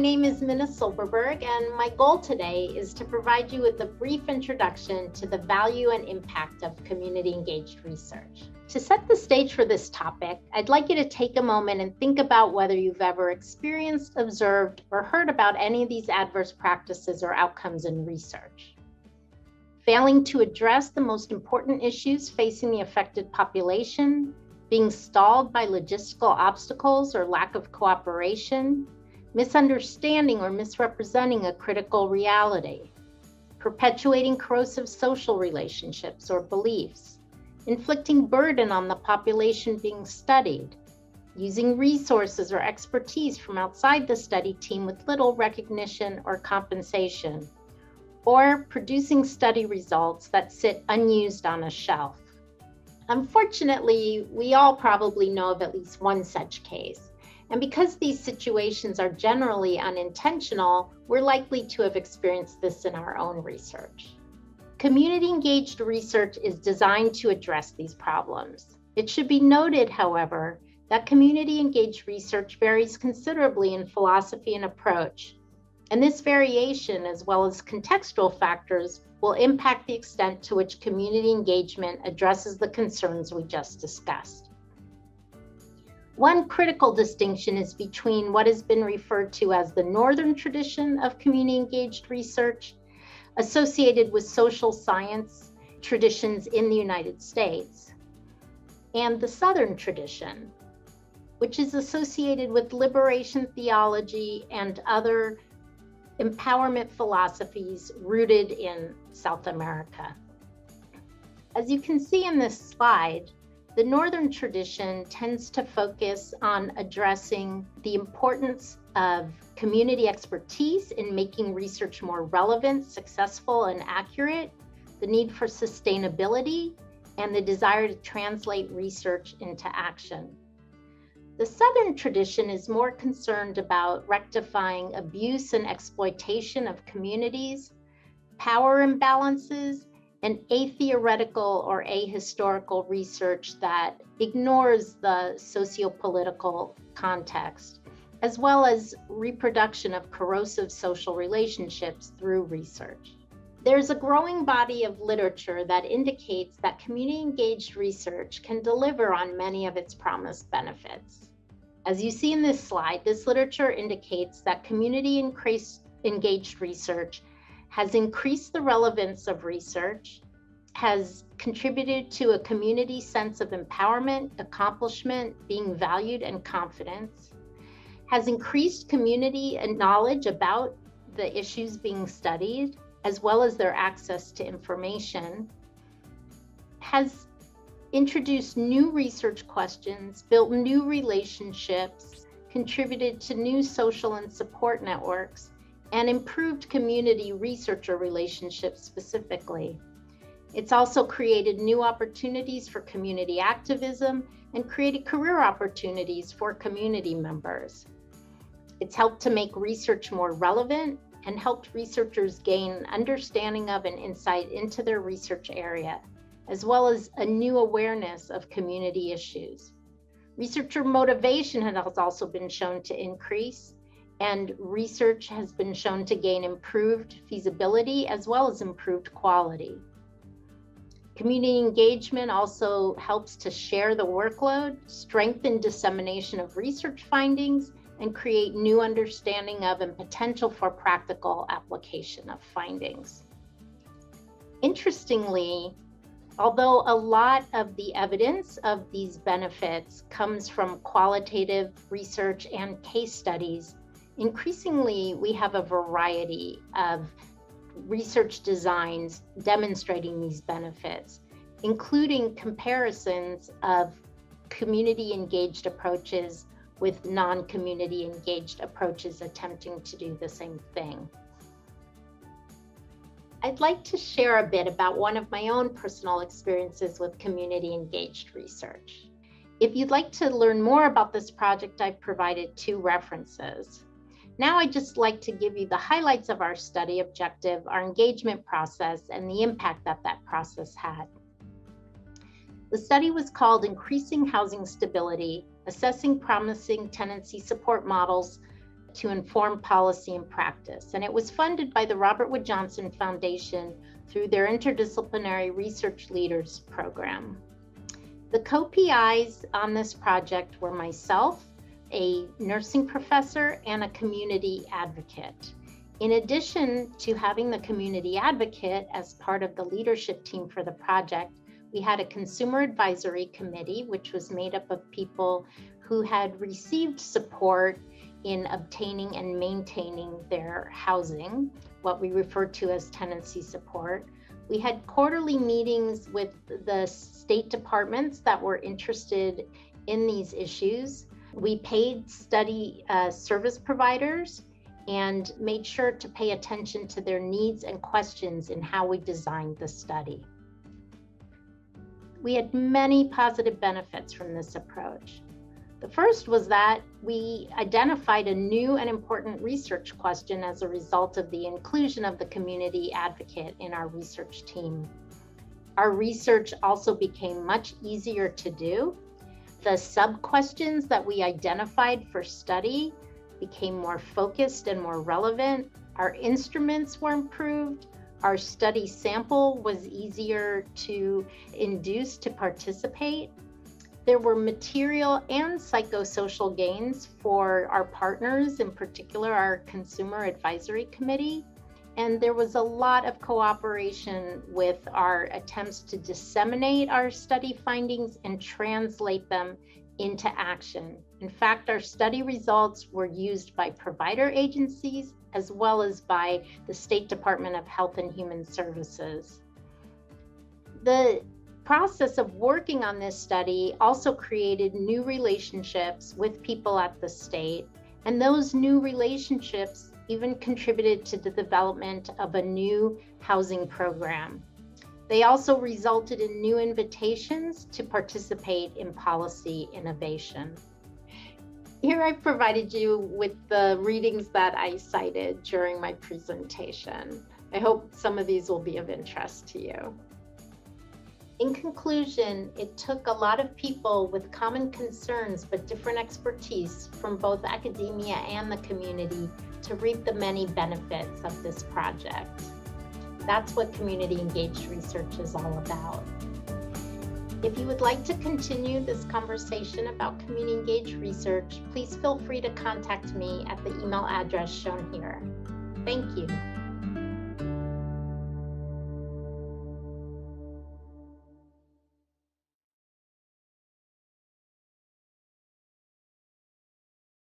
name is Minna Silberberg, and my goal today is to provide you with a brief introduction to the value and impact of community-engaged research. To set the stage for this topic, I'd like you to take a moment and think about whether you've ever experienced, observed, or heard about any of these adverse practices or outcomes in research. Failing to address the most important issues facing the affected population, being stalled by logistical obstacles or lack of cooperation, misunderstanding or misrepresenting a critical reality, perpetuating corrosive social relationships or beliefs, inflicting burden on the population being studied, using resources or expertise from outside the study team with little recognition or compensation, or producing study results that sit unused on a shelf. Unfortunately, we all probably know of at least one such case. And because these situations are generally unintentional, we're likely to have experienced this in our own research. Community-engaged research is designed to address these problems. It should be noted, however, that community-engaged research varies considerably in philosophy and approach. And this variation, as well as contextual factors, will impact the extent to which community engagement addresses the concerns we just discussed. One critical distinction is between what has been referred to as the northern tradition of community-engaged research, associated with social science traditions in the United States, and the southern tradition, which is associated with liberation theology and other empowerment philosophies rooted in South America. As you can see in this slide, the northern tradition tends to focus on addressing the importance of community expertise in making research more relevant, successful, and accurate, the need for sustainability, and the desire to translate research into action. The southern tradition is more concerned about rectifying abuse and exploitation of communities, power imbalances, and atheoretical or ahistorical research that ignores the socio-political context, as well as reproduction of corrosive social relationships through research. There's a growing body of literature that indicates that community-engaged research can deliver on many of its promised benefits. As you see in this slide, this literature indicates that community-engaged research has increased the relevance of research, has contributed to a community sense of empowerment, accomplishment, being valued, and confidence, has increased community and knowledge about the issues being studied, as well as their access to information, has introduced new research questions, built new relationships, contributed to new social and support networks, and improved community researcher relationships specifically. It's also created new opportunities for community activism and created career opportunities for community members. It's helped to make research more relevant and helped researchers gain understanding of and insight into their research area, as well as a new awareness of community issues. Researcher motivation has also been shown to increase, and research has been shown to gain improved feasibility as well as improved quality. Community engagement also helps to share the workload, strengthen dissemination of research findings, and create new understanding of and potential for practical application of findings. Interestingly, although a lot of the evidence of these benefits comes from qualitative research and case studies, increasingly we have a variety of research designs demonstrating these benefits, including comparisons of community engaged approaches with non-community engaged approaches attempting to do the same thing. I'd like to share a bit about one of my own personal experiences with community engaged research. If you'd like to learn more about this project, I've provided 2 references. Now I'd just like to give you the highlights of our study objective, our engagement process, and the impact that that process had. The study was called Increasing Housing Stability, Assessing Promising Tenancy Support Models to inform policy and practice. And it was funded by the Robert Wood Johnson Foundation through their Interdisciplinary Research Leaders Program. The co-PIs on this project were myself, a nursing professor, and a community advocate. In addition to having the community advocate as part of the leadership team for the project, we had a consumer advisory committee, which was made up of people who had received support in obtaining and maintaining their housing, what we refer to as tenancy support. We had quarterly meetings with the state departments that were interested in these issues. We paid study service providers and made sure to pay attention to their needs and questions in how we designed the study. We had many positive benefits from this approach. The first was that we identified a new and important research question as a result of the inclusion of the community advocate in our research team. Our research also became much easier to do. The sub-questions that we identified for study became more focused and more relevant. Our instruments were improved. Our study sample was easier to induce to participate. There were material and psychosocial gains for our partners, in particular our Consumer Advisory Committee. And there was a lot of cooperation with our attempts to disseminate our study findings and translate them into action. In fact, our study results were used by provider agencies as well as by the State Department of Health and Human Services. The process of working on this study also created new relationships with people at the state, and those new relationships even contributed to the development of a new housing program. They also resulted in new invitations to participate in policy innovation. Here I've provided you with the readings that I cited during my presentation. I hope some of these will be of interest to you. In conclusion, it took a lot of people with common concerns but different expertise from both academia and the community to reap the many benefits of this project. That's what community engaged research is all about. If you would like to continue this conversation about community engaged research, please feel free to contact me at the email address shown here. Thank you.